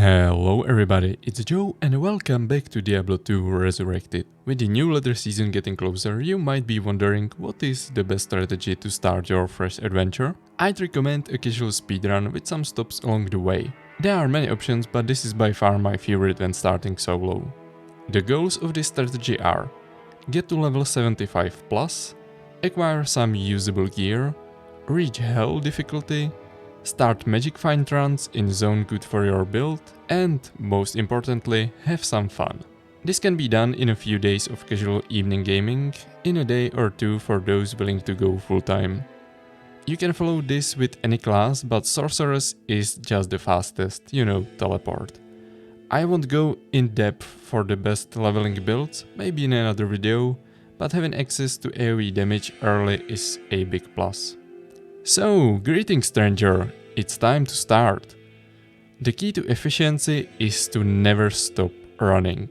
Hello everybody, it's Joe and welcome back to Diablo 2 Resurrected. With the new leather season getting closer, you might be wondering what is the best strategy to start your fresh adventure. I'd recommend a casual speedrun with some stops along the way. There are many options, but this is by far my favorite when starting solo. The goals of this strategy are: get to level 75 plus, acquire some usable gear, reach hell difficulty, start magic find runs in zone good for your build, and, most importantly, have some fun. This can be done in a few days of casual evening gaming, in a day or two for those willing to go full time. You can follow this with any class, but Sorceress is just the fastest, teleport. I won't go in depth for the best leveling builds, maybe in another video, but having access to AoE damage early is a big plus. So, greetings stranger, it's time to start. The key to efficiency is to never stop running.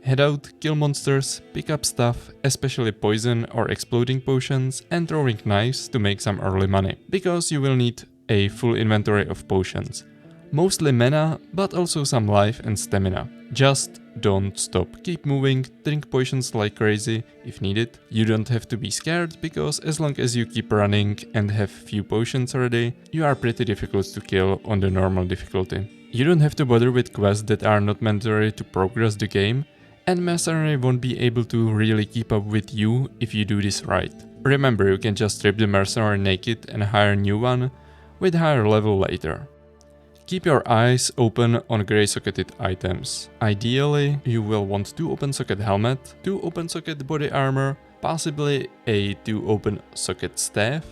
Head out, kill monsters, pick up stuff, especially poison or exploding potions, and throwing knives to make some early money, because you will need a full inventory of potions. Mostly mana, but also some life and stamina. Just don't stop, keep moving, drink potions like crazy if needed. You don't have to be scared, because as long as you keep running and have few potions ready, you are pretty difficult to kill on the normal difficulty. You don't have to bother with quests that are not mandatory to progress the game, and mercenary won't be able to really keep up with you if you do this right. Remember, you can just strip the mercenary naked and hire a new one with higher level later. Keep your eyes open on grey socketed items. Ideally, you will want 2 open socket helmet, 2 open socket body armor, possibly a 2 open socket staff,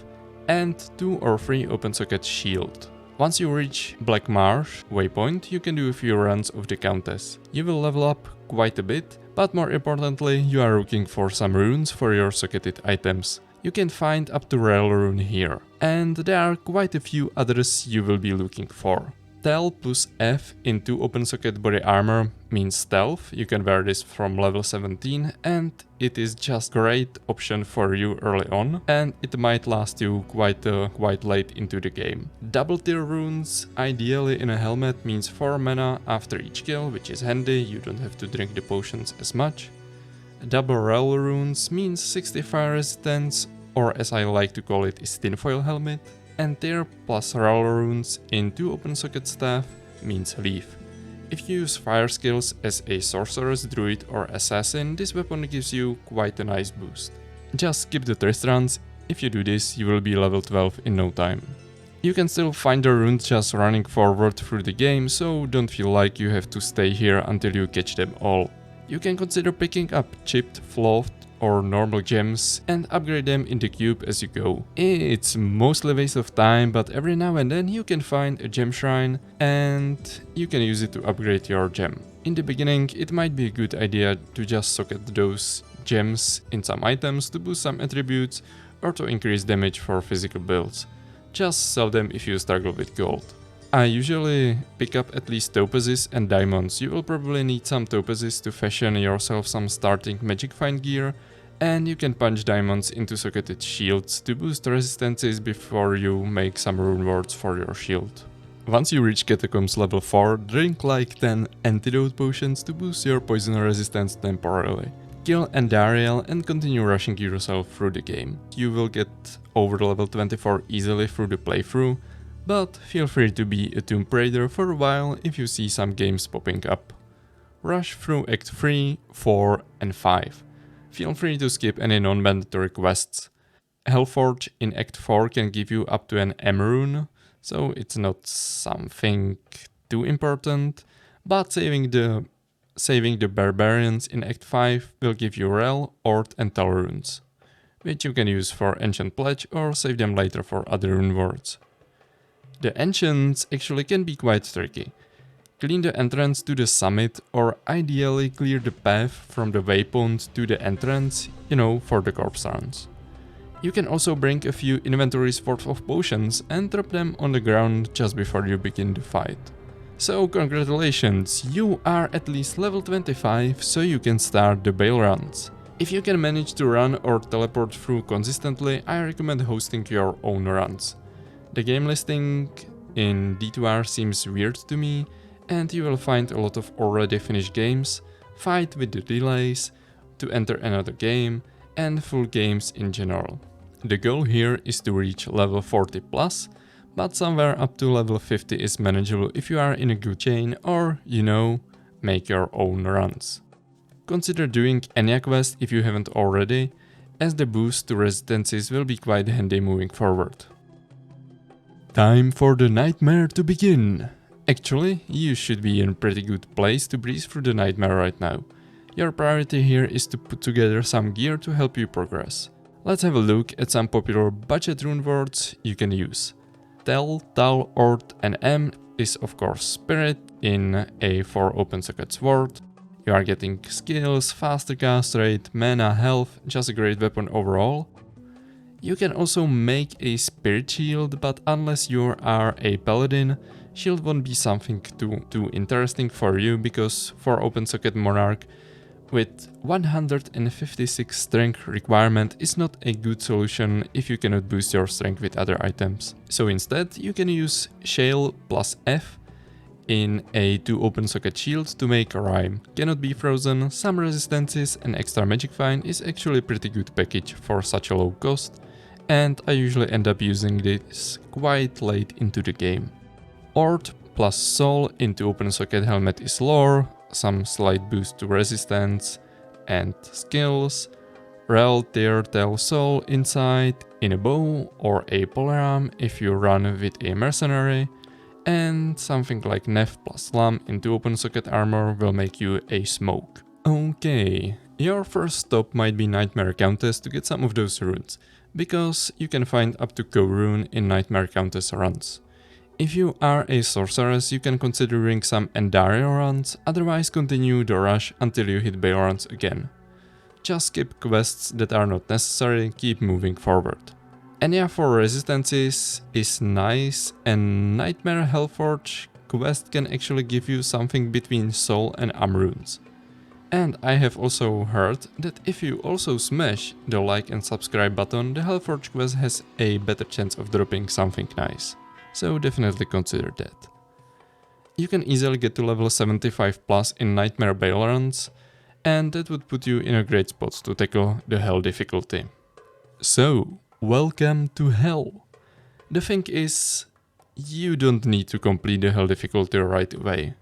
and 2 or 3 open socket shield. Once you reach Black Marsh waypoint, you can do a few runs of the Countess. You will level up quite a bit, but more importantly, you are looking for some runes for your socketed items. You can find up to rare rune here, and there are quite a few others you will be looking for. Tel plus F in 2 open socket body armor means stealth. You can wear this from level 17 and it is just great option for you early on, and it might last you quite late into the game. Double tier runes, ideally in a helmet, means 4 mana after each kill, which is handy, you don't have to drink the potions as much. Double rel runes means 60 fire resistance, or as I like to call it, is tinfoil helmet. And tier plus rel runes in 2 open socket staff means leaf. If you use fire skills as a sorceress, druid or assassin, this weapon gives you quite a nice boost. Just skip the test runs, if you do this you will be level 12 in no time. You can still find the runes just running forward through the game, so don't feel like you have to stay here until you catch them all. You can consider picking up chipped, flawed or normal gems and upgrade them in the cube as you go. It's mostly a waste of time, but every now and then you can find a gem shrine and you can use it to upgrade your gem. In the beginning it might be a good idea to just socket those gems in some items to boost some attributes or to increase damage for physical builds. Just sell them if you struggle with gold. I usually pick up at least topazes and diamonds. You will probably need some topazes to fashion yourself some starting magic find gear, and you can punch diamonds into socketed shields to boost resistances before you make some RUNEWORDS for your shield. Once you reach Catacombs level 4, drink like 10 antidote potions to boost your poison resistance temporarily. Kill Andariel and continue rushing yourself through the game. You will get over level 24 easily through the playthrough, but feel free to be a Tomb Raider for a while if you see some games popping up. Rush through Act 3, 4 and 5. Feel free to skip any non-mandatory quests. Hellforge in Act 4 can give you up to an M rune, so it's not something too important, but saving the barbarians in Act 5 will give you Rel, Ord and Tal runes, which you can use for Ancient Pledge or save them later for other RUNEWORDS. The Ancients actually can be quite tricky. Clean the entrance to the summit, or ideally clear the path from the waypoint to the entrance, for the corpse runs. You can also bring a few inventories worth of potions and drop them on the ground just before you begin the fight. So congratulations, you are at least level 25, so you can start the BAAL runs. If you can manage to run or teleport through consistently, I recommend hosting your own runs. The game listing in D2R seems weird to me, and you will find a lot of already finished games, fight with the delays, to enter another game, and full games in general. The goal here is to reach level 40 plus, but somewhere up to level 50 is manageable if you are in a good chain or, make your own runs. Consider doing any quest if you haven't already, as the boost to resistances will be quite handy moving forward. Time for the nightmare to begin! Actually, you should be in a pretty good place to breeze through the nightmare right now. Your priority here is to put together some gear to help you progress. Let's have a look at some popular budget rune words you can use. Tel, Tal, Ort and M is of course Spirit in a 4 open socket sword. You are getting skills, faster cast rate, mana, health, just a great weapon overall. You can also make a spirit shield, but unless you are a paladin, shield won't be something too interesting for you, because for open socket monarch with 156 strength requirement is not a good solution if you cannot boost your strength with other items. So instead you can use Shale plus F in a 2 open socket shield to make a rhyme. Cannot be frozen, some resistances and extra magic fine is actually a pretty good package for such a low cost, and I usually end up using this quite late into the game. Ort plus Soul into open socket helmet is lore, some slight boost to resistance and skills. Rel, Tear, Tel, Soul inside in a bow or a polearm if you run with a mercenary, and something like Nef plus Lam into open socket armor will make you a smoke. Okay, your first stop might be Nightmare Countess to get some of those runes, because you can find up to co-rune in Nightmare Countess runs. If you are a sorceress, you can consider doing some Endario runs, otherwise continue the rush until you hit BAAL runs again. Just skip quests that are not necessary, keep moving forward. Enya for resistances is nice, and Nightmare Hellforge quest can actually give you something between Soul and runes. And I have also heard that if you also smash the like and subscribe button, the Hellforge quest has a better chance of dropping something nice. So definitely consider that. You can easily get to level 75 plus in Nightmare BAAL runs, and that would put you in a great spot to tackle the Hell difficulty. So, welcome to Hell. The thing is, you don't need to complete the Hell difficulty right away.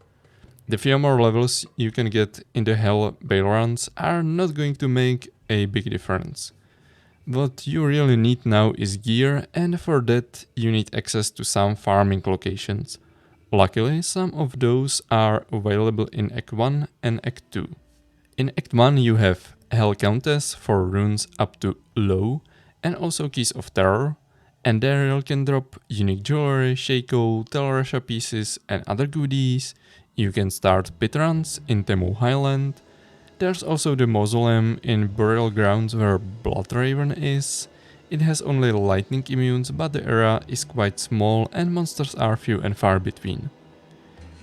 The few more levels you can get in the Hell BAAL runs are not going to make a big difference. What you really need now is gear, and for that you need access to some farming locations. Luckily, some of those are available in Act 1 and Act 2. In Act 1 you have Hell Countess for runes up to low, and also Keys of Terror, and there you can drop unique jewelry, Shaco, Telresha pieces and other goodies. You can start pit runs in Temu Highland. There's also the Mausoleum in Burial Grounds where Bloodraven is. It has only lightning immunes, but the area is quite small and monsters are few and far between.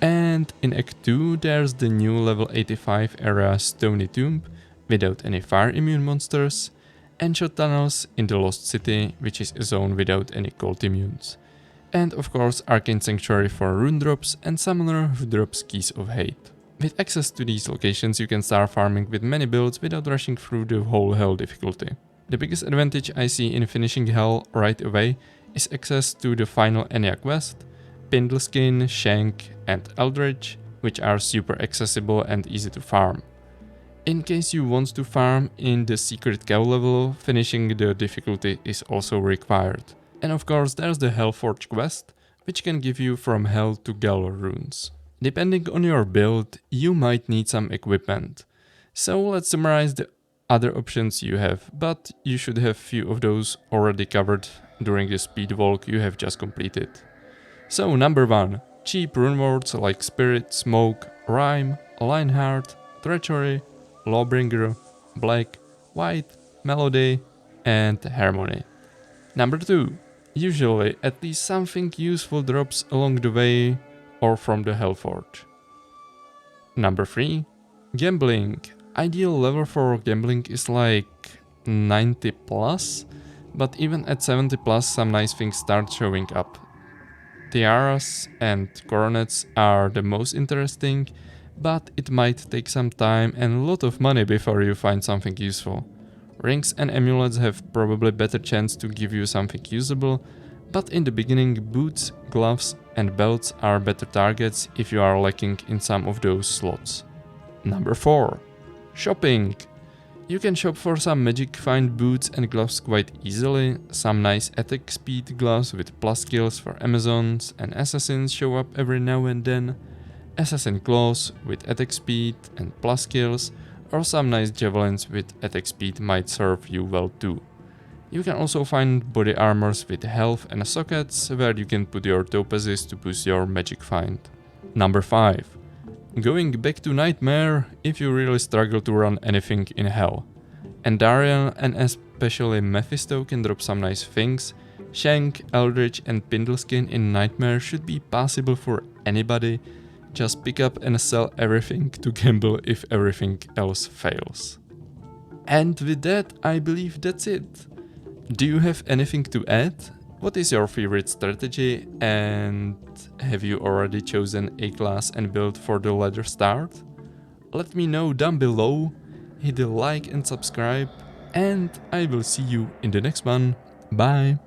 And in Act 2 there's the new level 85 area Stony Tomb without any fire immune monsters, and shot tunnels in the Lost City, which is a zone without any cold immunes. And of course Arcane Sanctuary for rune drops and Summoner who drops Keys of Hate. With access to these locations you can start farming with many builds without rushing through the whole Hell difficulty. The biggest advantage I see in finishing Hell right away is access to the final Enya quest, Pindleskin, Shank and Eldritch, which are super accessible and easy to farm. In case you want to farm in the secret cow level, finishing the difficulty is also required. And of course there's the Hellforge quest, which can give you from Hell to Gal runes. Depending on your build, you might need some equipment. So let's summarize the other options you have, but you should have few of those already covered during the speed walk you have just completed. So number 1, cheap runewords like Spirit, Smoke, Rhyme, Lionheart, Treachery, Lawbringer, Black, White, Melody and Harmony. Number 2, usually at least something useful drops along the way or from the Hellforge. Number 3, Gambling. Ideal level for Gambling is like 90+, but even at 70+, some nice things start showing up. Tiaras and coronets are the most interesting, but it might take some time and a lot of money before you find something useful. Rings and amulets have probably better chance to give you something usable, but in the beginning boots, gloves and belts are better targets if you are lacking in some of those slots. Number 4. Shopping. You can shop for some magic find boots and gloves quite easily. Some nice attack speed gloves with plus skills for Amazons and assassins show up every now and then. Assassin claws with attack speed and plus skills, or some nice javelins with attack speed might serve you well too. You can also find body armors with health and sockets where you can put your topazes to boost your magic find. Number 5. Going back to Nightmare if you really struggle to run anything in hell. Andariel and especially Mephisto can drop some nice things. Shank, Eldritch and Pindleskin in Nightmare should be possible for anybody. Just pick up and sell everything to gamble if everything else fails. And with that, I believe that's it. Do you have anything to add? What is your favorite strategy, and have you already chosen a class and build for the ladder start? Let me know down below, hit a like and subscribe, and I will see you in the next one. Bye!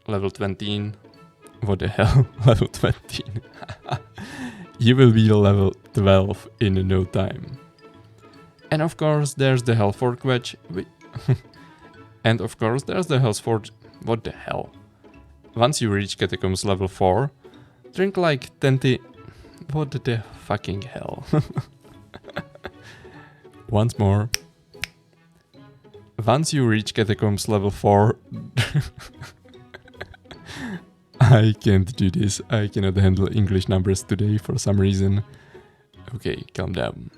Level 20. What the hell? Level 20. You will be level 12 in no time. And of course there's the Hellforge Wedge. And of course there's the Hellforge... What the hell? Once you reach Catacombs level 4, drink like 20... What the fucking hell? Once more. Once you reach Catacombs level 4... I can't do this. I cannot handle English numbers today for some reason. Okay, calm down.